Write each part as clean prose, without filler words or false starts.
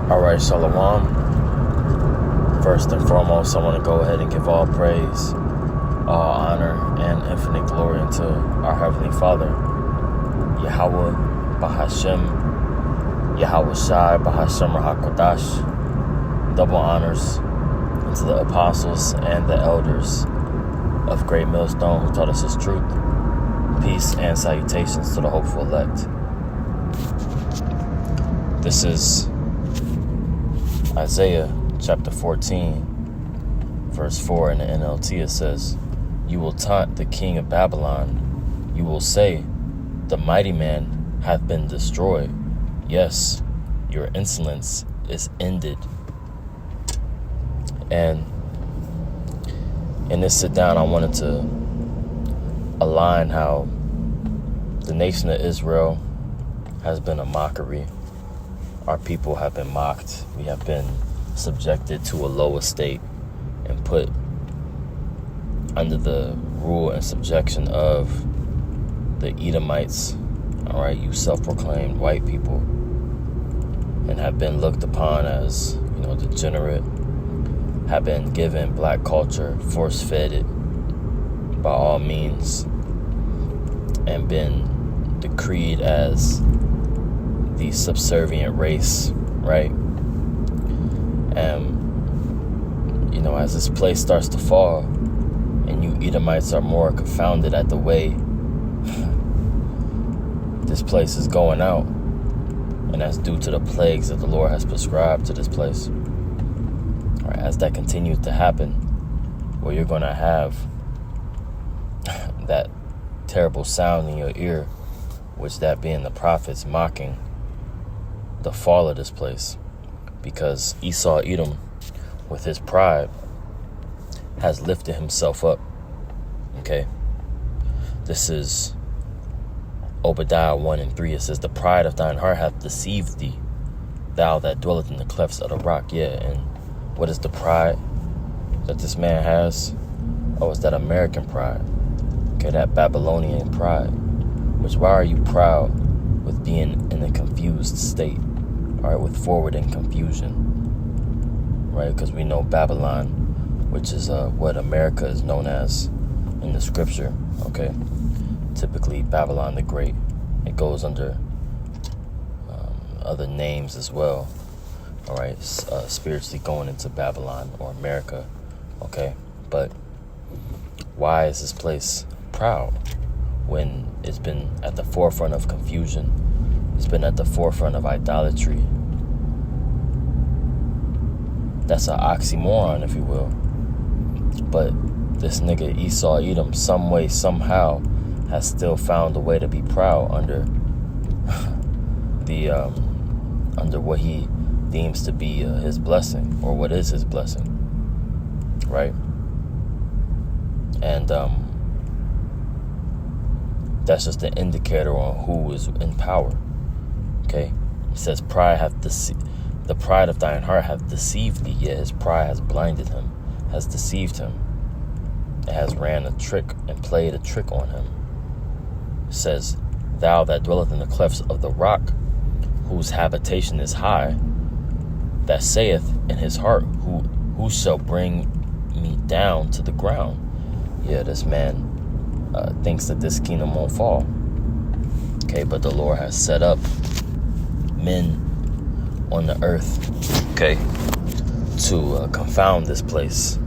Alright, Shalom. First and foremost, I want to go ahead and give all praise, all honor, and infinite glory unto our Heavenly Father, Yahweh Bahashem, Yahweh Shai Bahashem Rahakodash. Double honors unto the apostles and the elders of Great Millstone who taught us His truth. Peace and salutations to the hopeful elect. This is Isaiah chapter 14, verse 4 in the NLT. It says, "You will taunt the king of Babylon. You will say, the mighty man hath been destroyed. Yes, your insolence is ended." And in this sit down, I wanted to align how the nation of Israel has been a mockery. Our people have been mocked. We have been subjected to a low estate and put under the rule and subjection of the Edomites, all right, you self-proclaimed white people, and have been looked upon as, degenerate, have been given black culture, force-fed it by all means, and been decreed as the subservient race, right? And, as this place starts to fall, and you Edomites are more confounded at the way this place is going out, and that's due to the plagues that the Lord has prescribed to this place. All right, as that continues to happen, where you're going to have that terrible sound in your ear, which that being the prophets mocking the fall of this place, because Esau Edom, with his pride, has lifted himself up. Okay, this is Obadiah 1 and 3. It says, "The pride of thine heart hath deceived thee, thou that dwelleth in the clefts of the rock." Yeah, and what is the pride that this man has? Oh, it's that American pride. Okay, that Babylonian pride. Which, why are you proud with being in a confused state? All right, with forward and confusion. Right, because we know Babylon, which is what America is known as in the scripture. Okay, typically Babylon the Great. It goes under other names as well. All right, spiritually going into Babylon or America. Okay, but why is this place proud when it's been at the forefront of confusion? It's been at the forefront of idolatry. That's an oxymoron, if you will. But this nigga Esau Edom, some way, somehow, has still found a way to be proud under the under what he deems to be his blessing, or what is his blessing, right? And that's just an indicator on who is in power. Okay, it says, the pride of thine heart hath deceived thee. Yeah, his pride has blinded him, has deceived him. It has ran a trick and played a trick on him. It says, "Thou that dwelleth in the clefts of the rock, whose habitation is high, that saith in his heart, who shall bring me down to the ground?" Yeah, this man thinks that this kingdom won't fall. Okay, but the Lord has set up men on the earth, okay, to confound this place,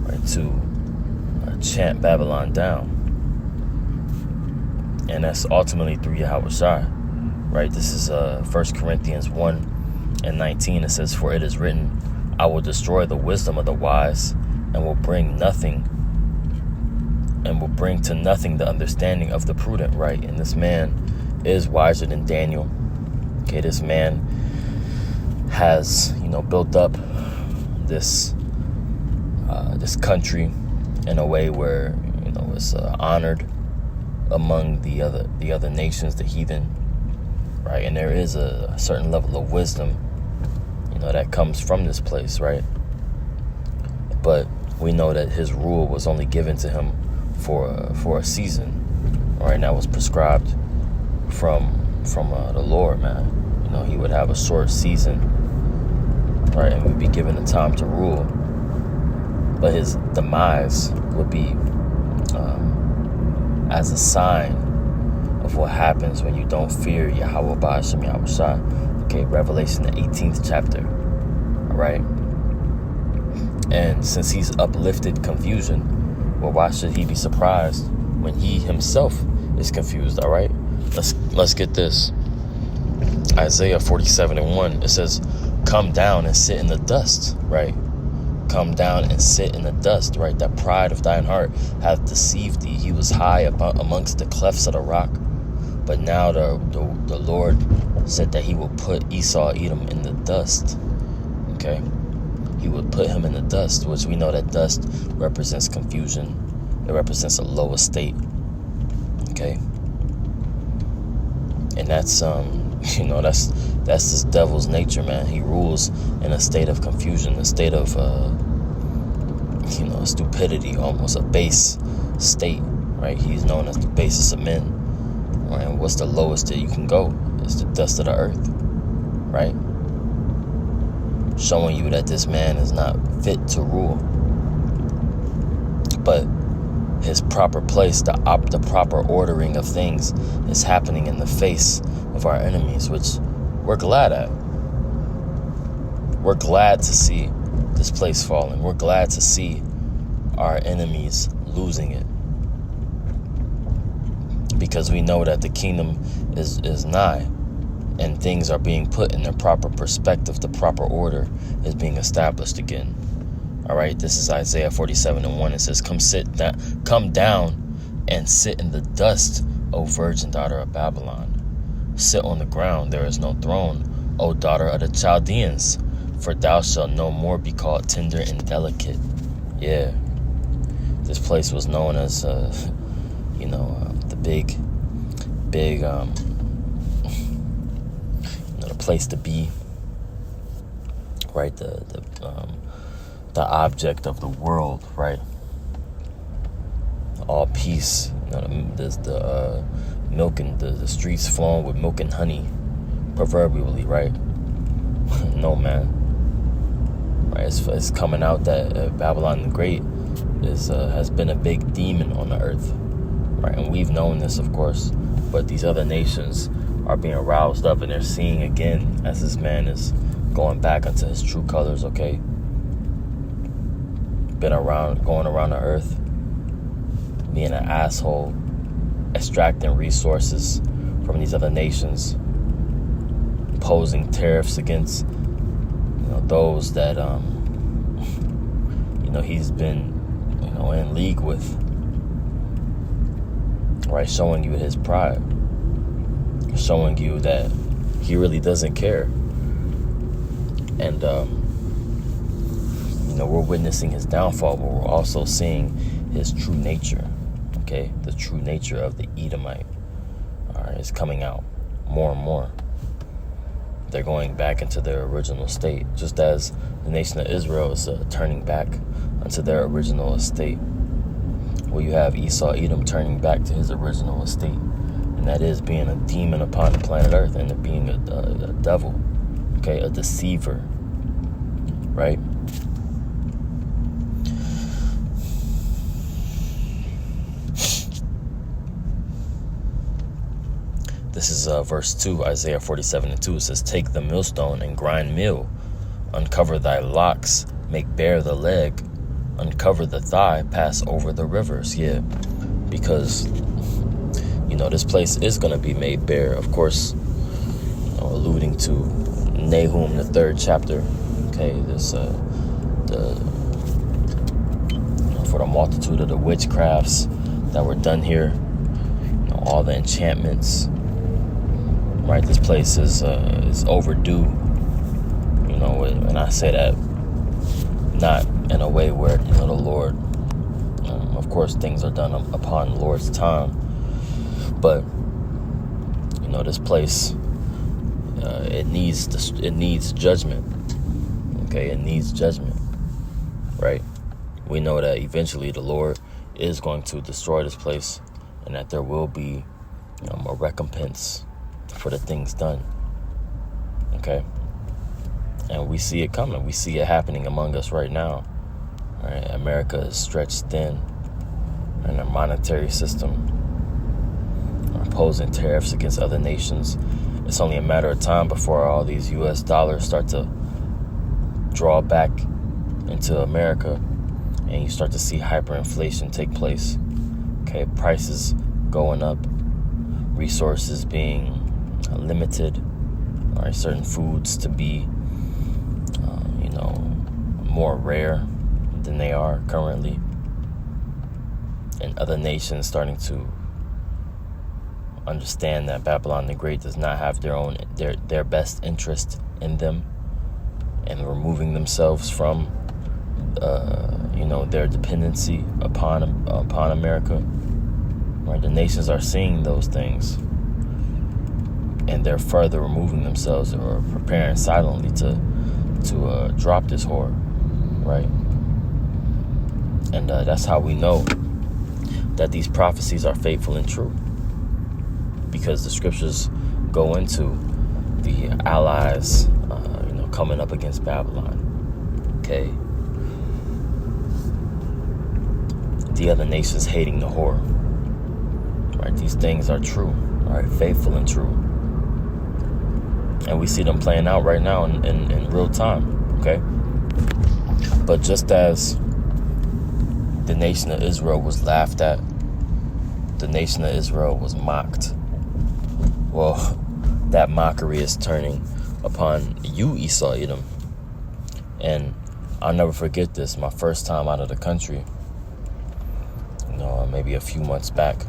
right, to chant Babylon down. And that's ultimately through Yahweh Shai, right? This is 1 Corinthians 1 and 19. It says, "For it is written, I will destroy the wisdom of the wise, and will bring to nothing the understanding of the prudent." Right? And this man is wiser than Daniel. Okay, this man has, built up this country in a way where, it's honored among the other nations, the heathen, right? And there is a certain level of wisdom, that comes from this place, right? But we know that his rule was only given to him for a season, right? And that was prescribed from the Lord, man. He would have a short season right? And would be given the time to rule. But his demise would be as a sign of what happens when you don't fear Yahweh Ba'ashem Yahushua. Okay, Revelation the 18th chapter. All right. And since he's uplifted confusion, well, why should he be surprised when he himself is confused? All right. Let's get this. Isaiah 47:1. It says, "Come down and sit in the dust." Right. Come down and sit in the dust, right? That pride of thine heart hath deceived thee. He was high amongst the clefts of the rock. But now the Lord said that he will put Esau, Edom, in the dust. Okay? He would put him in the dust, which we know that dust represents confusion. It represents a low estate. Okay? And that's that's this devil's nature, man. He rules in a state of confusion, a state of stupidity, almost a base state, right? He's known as the basest of men, right? And what's the lowest that you can go? It's the dust of the earth, right? Showing you that this man is not fit to rule. But his proper place, the proper ordering of things is happening in the face of our enemies, which we're glad at. We're glad to see this place falling. We're glad to see our enemies losing it. Because we know that the kingdom is nigh and things are being put in their proper perspective. The proper order is being established again. All right, this is Isaiah 47:1. It says, come down and sit in the dust, O virgin daughter of Babylon. Sit on the ground, there is no throne, O daughter of the Chaldeans, for thou shalt no more be called tender and delicate. Yeah, this place was known as, the big, the place to be, right? The object of the world, right? All peace. There's the milk and the streets flowing with milk and honey, proverbially, right? No, man. Right? It's coming out that Babylon the Great has been a big demon on the earth, right? And we've known this, of course, but these other nations are being roused up and they're seeing again as this man is going back into his true colors. Okay. Going around the earth, being an asshole, extracting resources from these other nations, imposing tariffs against those that he's been in league with, right? Showing you his pride, showing you that he really doesn't care. And we're witnessing his downfall, but we're also seeing his true nature. Okay, the true nature of the Edomite, all right, is coming out more and more. They're going back into their original state, just as the nation of Israel is turning back into their original estate. Well, you have Esau, Edom, turning back to his original estate, and that is being a demon upon the planet Earth, and being a devil, okay, a deceiver, right? This is verse 2, Isaiah 47:2. It says, take the millstone and grind meal, uncover thy locks, make bare the leg, uncover the thigh, pass over the rivers. Yeah, because this place is going to be made bare, of course, alluding to Nahum, the 3rd chapter. Okay, this for the multitude of the witchcrafts that were done here, all the enchantments. Right, this place is overdue, and I say that not in a way where the Lord, of course, things are done upon the Lord's time, but this place, it needs judgment. Okay, it needs judgment, right? We know that eventually the Lord is going to destroy this place, and that there will be a recompense for the things done. Okay, And we see it coming. We see it happening among us right now. Right? America is stretched thin, and our monetary system are imposing tariffs against other nations. It's only a matter of time before all these U.S. dollars start to draw back into America, and you start to see hyperinflation take place. Okay, prices going up, resources being limited, all right, certain foods to be, more rare than they are currently, and other nations starting to understand that Babylon the Great does not have their best interest in them, and removing themselves from their dependency upon America. Right, the nations are seeing those things, and they're further removing themselves or preparing silently to drop this whore. Right, and that's how we know that these prophecies are faithful and true, because the scriptures go into the allies, coming up against Babylon. Okay, the other nations hating the whore. Right, these things are true. All right, faithful and true, and we see them playing out right now in real time. Okay. But just as the nation of Israel was laughed at, the nation of Israel was mocked. Well, that mockery is turning upon you, Esau, Edom. And I'll never forget this. My first time out of the country, maybe a few months back,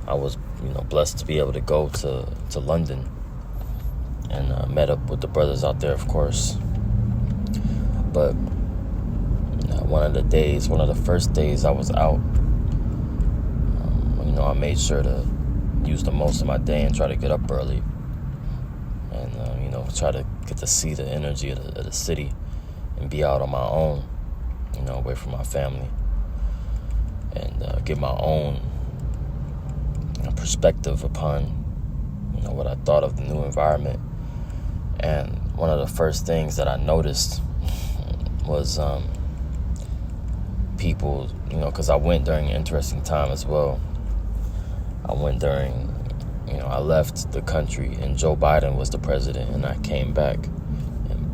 I was, blessed to be able to go to London and met up with the brothers out there, of course. But one of the first days I was out, I made sure to use the most of my day and try to get up early, and try to get to see the energy of the city and be out on my own, away from my family, and get my own perspective upon what I thought of the new environment. And one of the first things that I noticed was people, because I went during an interesting time as well. I went during, I left the country and Joe Biden was the president, and I came back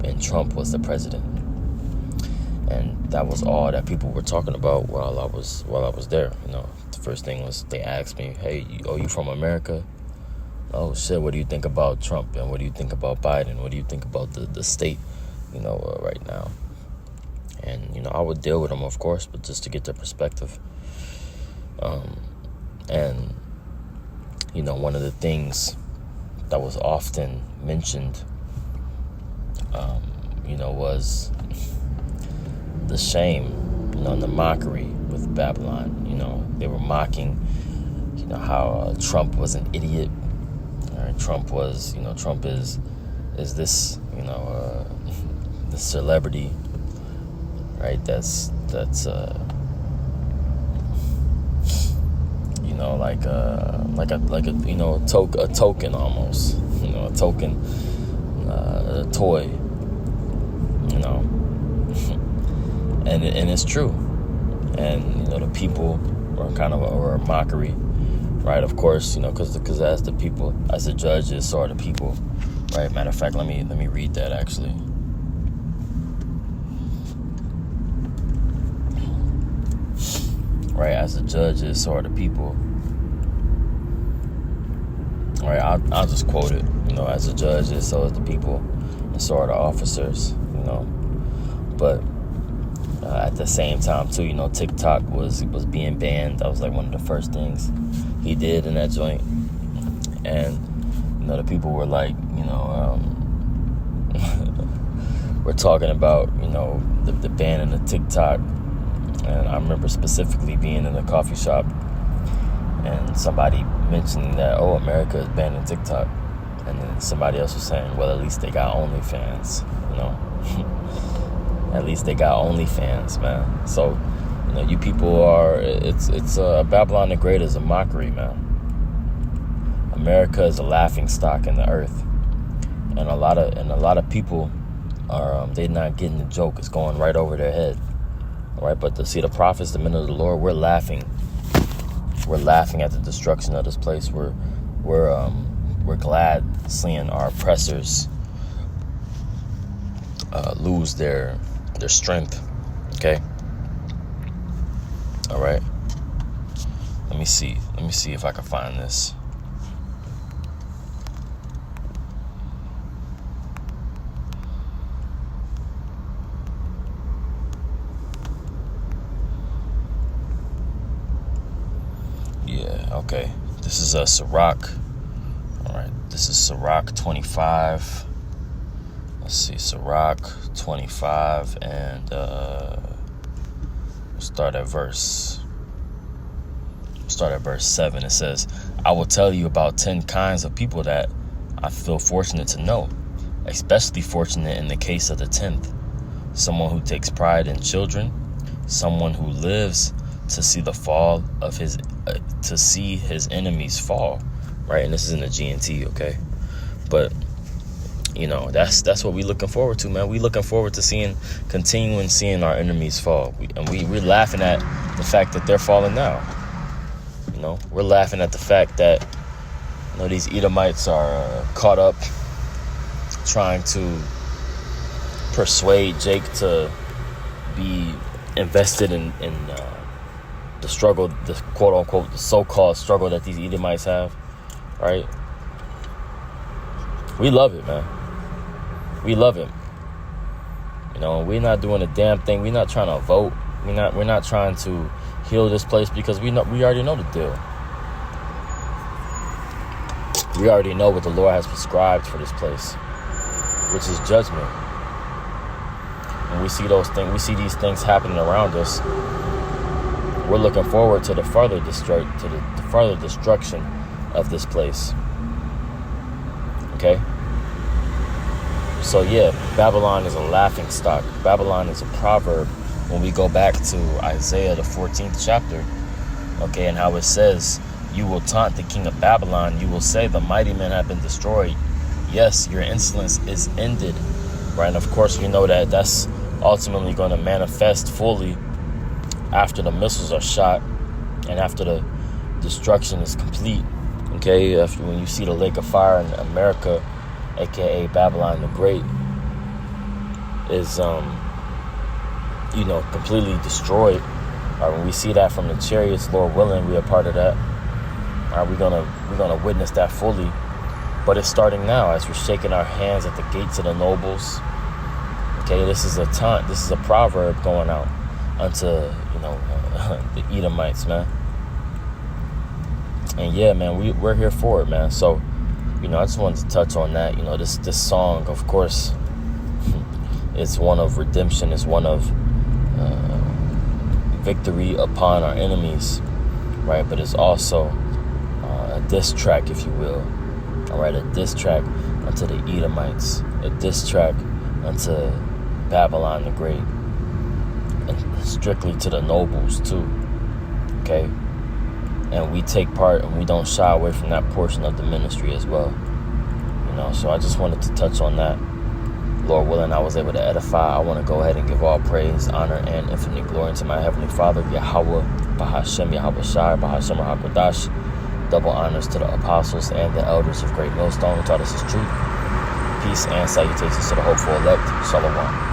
and Trump was the president. And that was all that people were talking about while I was there. The first thing was they asked me, "Hey, you from America? Oh shit, what do you think about Trump, and what do you think about Biden? What do you think about the state, right now?" And I would deal with them, of course, but just to get their perspective. And one of the things that was often mentioned, was the shame, and the mockery with Babylon. They were mocking, how Trump was an idiot. Trump is this, this celebrity, right? That's a token almost, a toy, and it's true. And the people were a mockery, right? Of course, because as the judges, so are the people, right? Matter of fact, let me read that actually. Right, as the judges, so are the people. All right, I'll just quote it. As the judges, so is the people, and so are the officers. But at the same time, too, TikTok was being banned. That was like one of the first things he did in that joint. And the people were like, we're talking about the banning of TikTok. And I remember specifically being in a coffee shop and somebody mentioning that, America is banning TikTok. And then somebody else was saying, well, at least they got OnlyFans, At least they got OnlyFans, man. So, you people are, it's Babylon the Great is a mockery, man. America is a laughing stock in the earth. And a lot of people, are they not getting the joke. It's going right over their head. All right, but to see the prophets, the men of the Lord, we're laughing. We're laughing at the destruction of this place. We're glad seeing our oppressors lose their strength. Okay. All right. Let me see if I can find this. Yeah, okay. This is a Sirach. All right, this is Sirach 25. Let's see, Sirach 25, and start at verse 7. It says, I will tell you about 10 kinds of people that I feel fortunate to know, especially fortunate in the case of the 10th. Someone who takes pride in children, someone who lives to see the fall of his enemies fall, right? And this is in the GNT, okay? But that's what we're looking forward to, man. We looking forward to continuing seeing our enemies fall. We're laughing at the fact that they're falling now. We're laughing at the fact that these Edomites are caught up trying to persuade Jake to be invested in the struggle, the quote unquote, the so-called struggle that these Edomites have, right? We love it, man. We love it. We're not doing a damn thing. We're not trying to vote. We're not trying to heal this place because we already know the deal. We already know what the Lord has prescribed for this place, which is judgment. When we see those things, we see these things happening around us. We're looking forward to the further destruction of this place. Okay? So yeah, Babylon is a laughing stock. Babylon is a proverb when we go back to Isaiah, the 14th chapter. Okay, and how it says, you will taunt the king of Babylon. You will say, the mighty men have been destroyed. Yes, your insolence is ended. Right? And of course, we know that that's ultimately going to manifest fully after the missiles are shot and after the destruction is complete. Okay, after when you see the lake of fire in America, aka Babylon the Great, is completely destroyed. All right, when we see that from the chariots, Lord willing, we are part of that. All right, we're gonna witness that fully, but it's starting now as we're shaking our hands at the gates of the nobles. Okay, this is a taunt. This is a proverb going out unto the Edomites, man. And yeah, man, we're here for it, man. So, I just wanted to touch on that. This song, of course, it's one of redemption. It's one of victory upon our enemies, right? But it's also a diss track, if you will. All right, a diss track unto the Edomites, a diss track unto Babylon the Great, and strictly to the nobles too. Okay, and we take part and we don't shy away from that portion of the ministry as well. So I just wanted to touch on that. Lord willing, I was able to edify. I want to go ahead and give all praise, honor, and infinite glory to my Heavenly Father, Yahweh, Bahashem, Yahweh Shai, Bahashem, HaKodash. Double honors to the apostles and the elders of Great Millstone who taught us His truth. Peace and salutations to the hopeful elect. Shalom.